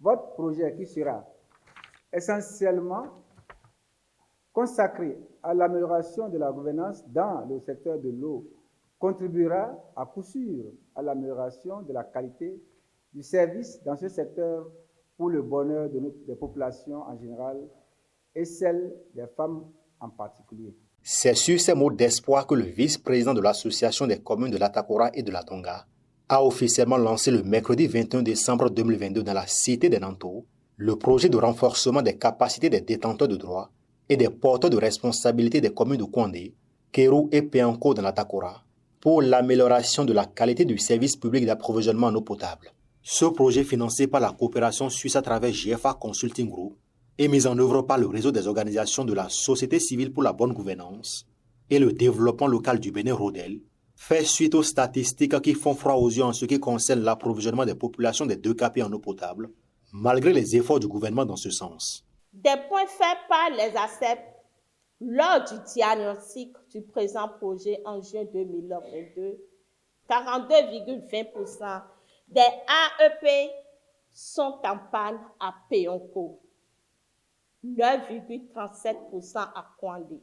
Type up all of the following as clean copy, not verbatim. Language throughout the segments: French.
Votre projet qui sera essentiellement consacré à l'amélioration de la gouvernance dans le secteur de l'eau contribuera à coup sûr à l'amélioration de la qualité du service dans ce secteur pour le bonheur des populations en général et celle des femmes en particulier. C'est sur ces mots d'espoir que le vice-président de l'Association des communes de l'Atakora et de la Tonga a officiellement lancé le mercredi 21 décembre 2022 dans la cité des Nanto le projet de renforcement des capacités des détenteurs de droits et des porteurs de responsabilité des communes de Kouandé, Kéru et Péanco dans l'Atakora pour l'amélioration de la qualité du service public d'approvisionnement en eau potable. Ce projet financé par la coopération suisse à travers JFA Consulting Group est mis en œuvre par le réseau des organisations de la société civile pour la bonne gouvernance et le développement local du Bénin Rodel, fait suite aux statistiques qui font froid aux yeux en ce qui concerne l'approvisionnement des populations des 2KP en eau potable, malgré les efforts du gouvernement dans ce sens. Des points faits par les ACEP lors du diagnostic du présent projet en juin 2022, 42,20% des AEP sont en panne à Péonco, 9,37% à Kouandé.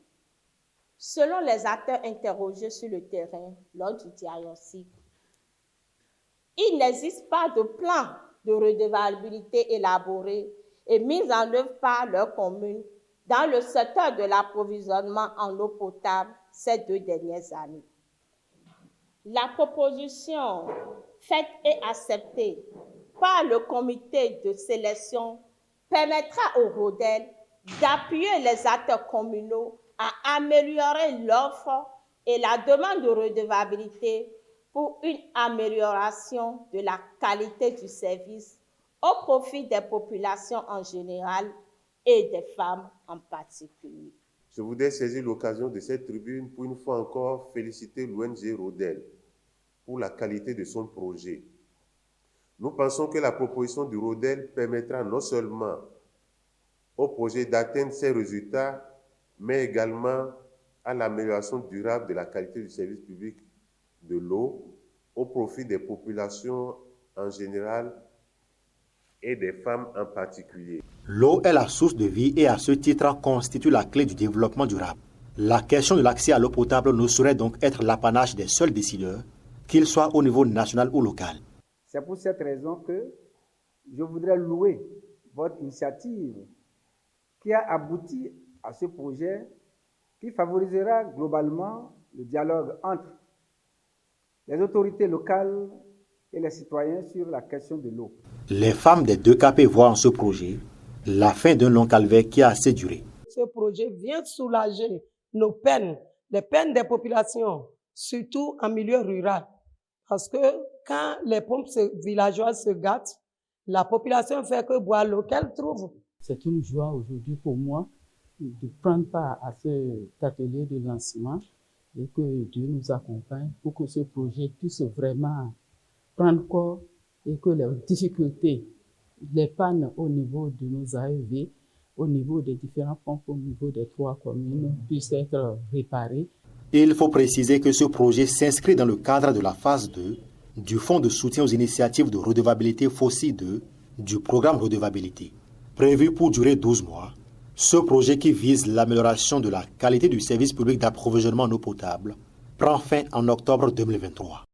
Selon les acteurs interrogés sur le terrain lors du diagnostic, il n'existe pas de plan de redevabilité élaboré et mis en œuvre par leur commune dans le secteur de l'approvisionnement en eau potable ces 2 dernières années. La proposition faite et acceptée par le comité de sélection permettra au RODEL d'appuyer les acteurs communaux à améliorer l'offre et la demande de redevabilité pour une amélioration de la qualité du service au profit des populations en général et des femmes en particulier. Je voudrais saisir l'occasion de cette tribune pour une fois encore féliciter l'ONG RODEL pour la qualité de son projet. Nous pensons que la proposition du RODEL permettra non seulement au projet d'atteindre ses résultats, mais également à l'amélioration durable de la qualité du service public de l'eau au profit des populations en général et des femmes en particulier. L'eau est la source de vie et à ce titre constitue la clé du développement durable. La question de l'accès à l'eau potable ne saurait donc être l'apanage des seuls décideurs, qu'ils soient au niveau national ou local. C'est pour cette raison que je voudrais louer votre initiative qui a abouti à ce projet qui favorisera globalement le dialogue entre les autorités locales et les citoyens sur la question de l'eau. Les femmes des 2KP voient en ce projet la fin d'un long calvaire qui a assez duré. Ce projet vient soulager nos peines, les peines des populations, surtout en milieu rural. Parce que quand les pompes villageoises se gâtent, la population fait que boire l'eau qu'elle trouve. C'est une joie aujourd'hui pour moi de prendre part à cet atelier de lancement et que Dieu nous accompagne pour que ce projet puisse vraiment prendre corps et que les difficultés, les pannes au niveau de nos AEV, au niveau des différents pompes, au niveau des 3 communes, puissent être réparées. Il faut préciser que ce projet s'inscrit dans le cadre de la phase 2 du Fonds de soutien aux initiatives de redevabilité FOSI 2 du programme Redevabilité. Prévu pour durer 12 mois, ce projet qui vise l'amélioration de la qualité du service public d'approvisionnement en eau potable prend fin en octobre 2023.